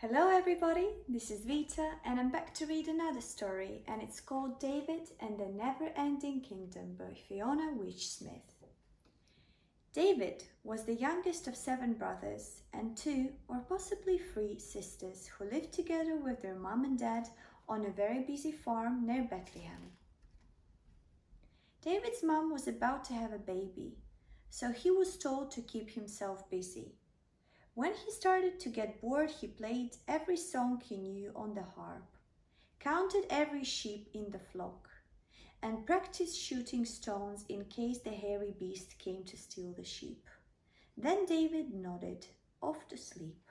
Hello everybody, this is Vita and I'm back to read another story and it's called David and the Never-Ending Kingdom by Fiona Witch-Smith. David was the youngest of 7 brothers and 2 or possibly 3 sisters who lived together with their mom and dad on a very busy farm near Bethlehem. David's mom was about to have a baby, so he was told to keep himself busy. When he started to get bored, he played every song he knew on the harp, counted every sheep in the flock, and practiced shooting stones in case the hairy beast came to steal the sheep. Then David nodded, off to sleep.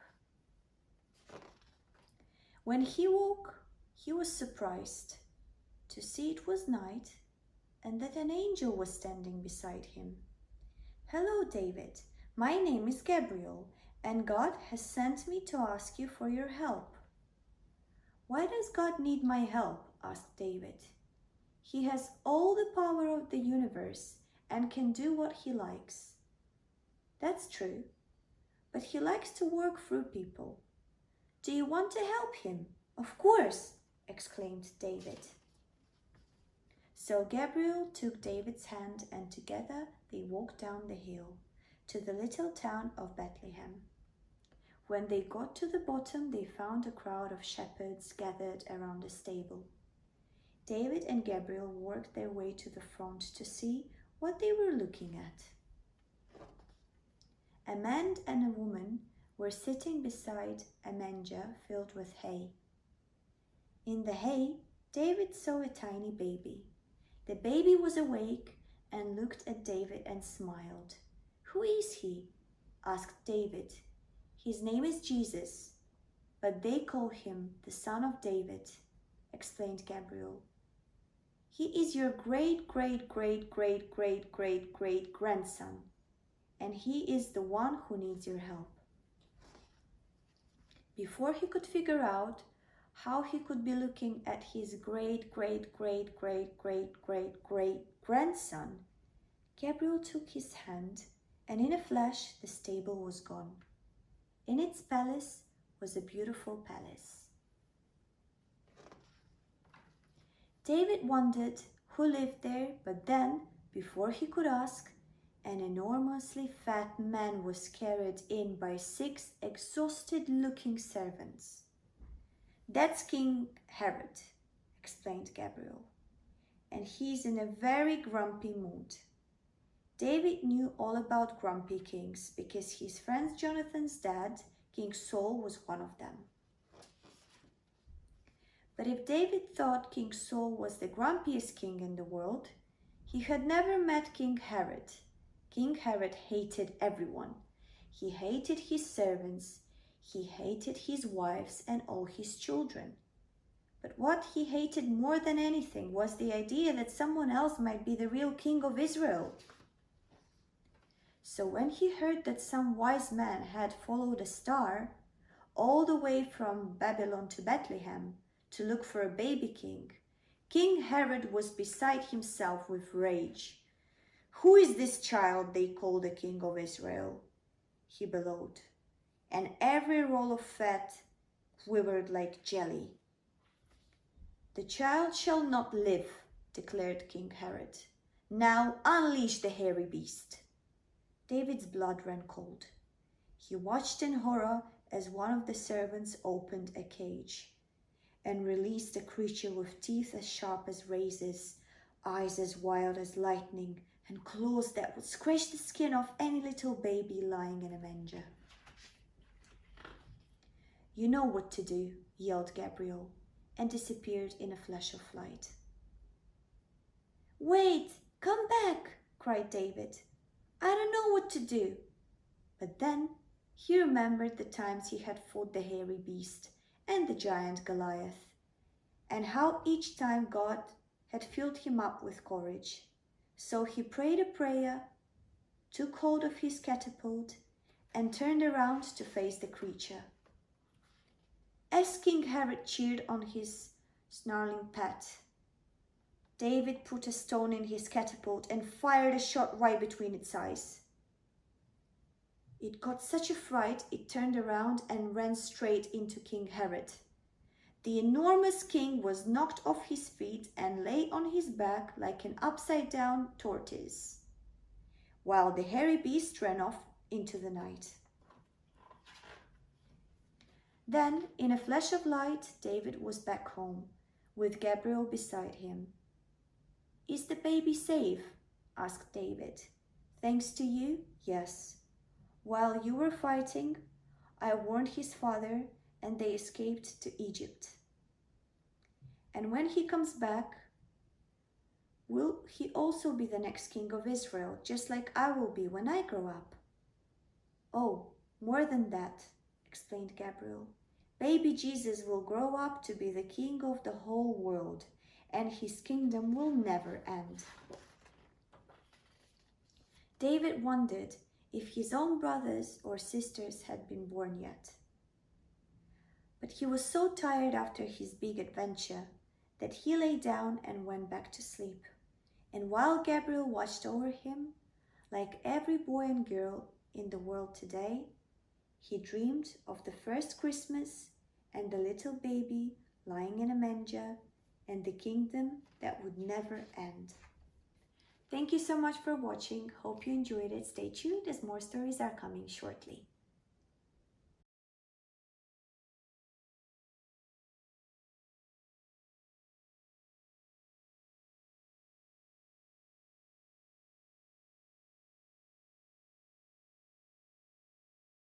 When he woke, he was surprised to see it was night and that an angel was standing beside him. "Hello, David. My name is Gabriel, and God has sent me to ask you for your help." "Why does God need my help?" asked David. "He has all the power of the universe and can do what he likes." "That's true, but he likes to work through people. Do you want to help him?" "Of course," exclaimed David. So Gabriel took David's hand and together they walked down the hill to the little town of Bethlehem. When they got to the bottom, they found a crowd of shepherds gathered around a stable. David and Gabriel worked their way to the front to see what they were looking at. A man and a woman were sitting beside a manger filled with hay. In the hay, David saw a tiny baby. The baby was awake and looked at David and smiled. "Who is he?" asked David. "His name is Jesus, but they call him the Son of David," explained Gabriel. "He is your great-great-great-great-great-great-great-grandson, and he is the one who needs your help." Before he could figure out how he could be looking at his great-great-great-great-great-great-great-grandson, Gabriel took his hand, and in a flash the stable was gone. In its palace was a beautiful palace. David wondered who lived there, but then, before he could ask, an enormously fat man was carried in by 6 exhausted-looking servants. "That's King Herod," explained Gabriel, "and he's in a very grumpy mood." David knew all about grumpy kings because his friend Jonathan's dad, King Saul, was one of them. But if David thought King Saul was the grumpiest king in the world, he had never met King Herod. King Herod hated everyone. He hated his servants, he hated his wives and all his children. But what he hated more than anything was the idea that someone else might be the real king of Israel. So when he heard that some wise man had followed a star all the way from Babylon to Bethlehem to look for a baby king, King Herod was beside himself with rage. "Who is this child they call the king of Israel?" he bellowed, and every roll of fat quivered like jelly. "The child shall not live," declared King Herod. "Now unleash the hairy beast." David's blood ran cold. He watched in horror as one of the servants opened a cage and released a creature with teeth as sharp as razors, eyes as wild as lightning, and claws that would scratch the skin off any little baby lying in a manger. "You know what to do," yelled Gabriel, and disappeared in a flash of light. "Wait, come back," cried David. "I don't know what to do." But then he remembered the times he had fought the hairy beast and the giant Goliath, and how each time God had filled him up with courage. So he prayed a prayer, took hold of his catapult, and turned around to face the creature. As King Herod cheered on his snarling pet, David put a stone in his catapult and fired a shot right between its eyes. It got such a fright, it turned around and ran straight into King Herod. The enormous king was knocked off his feet and lay on his back like an upside-down tortoise, while the hairy beast ran off into the night. Then, in a flash of light, David was back home, with Gabriel beside him. "Is the baby safe?" asked David. "Thanks to you, yes. While you were fighting, I warned his father and they escaped to Egypt. And when he comes back, will he also be the next king of Israel, just like I will be when I grow up?" "Oh, more than that," explained Gabriel. "Baby Jesus will grow up to be the king of the whole world, and his kingdom will never end." David wondered if his own brothers or sisters had been born yet. But he was so tired after his big adventure that he lay down and went back to sleep. And while Gabriel watched over him, like every boy and girl in the world today, he dreamed of the first Christmas and the little baby lying in a manger and the kingdom that would never end. Thank you so much for watching. Hope you enjoyed it. Stay tuned as more stories are coming shortly.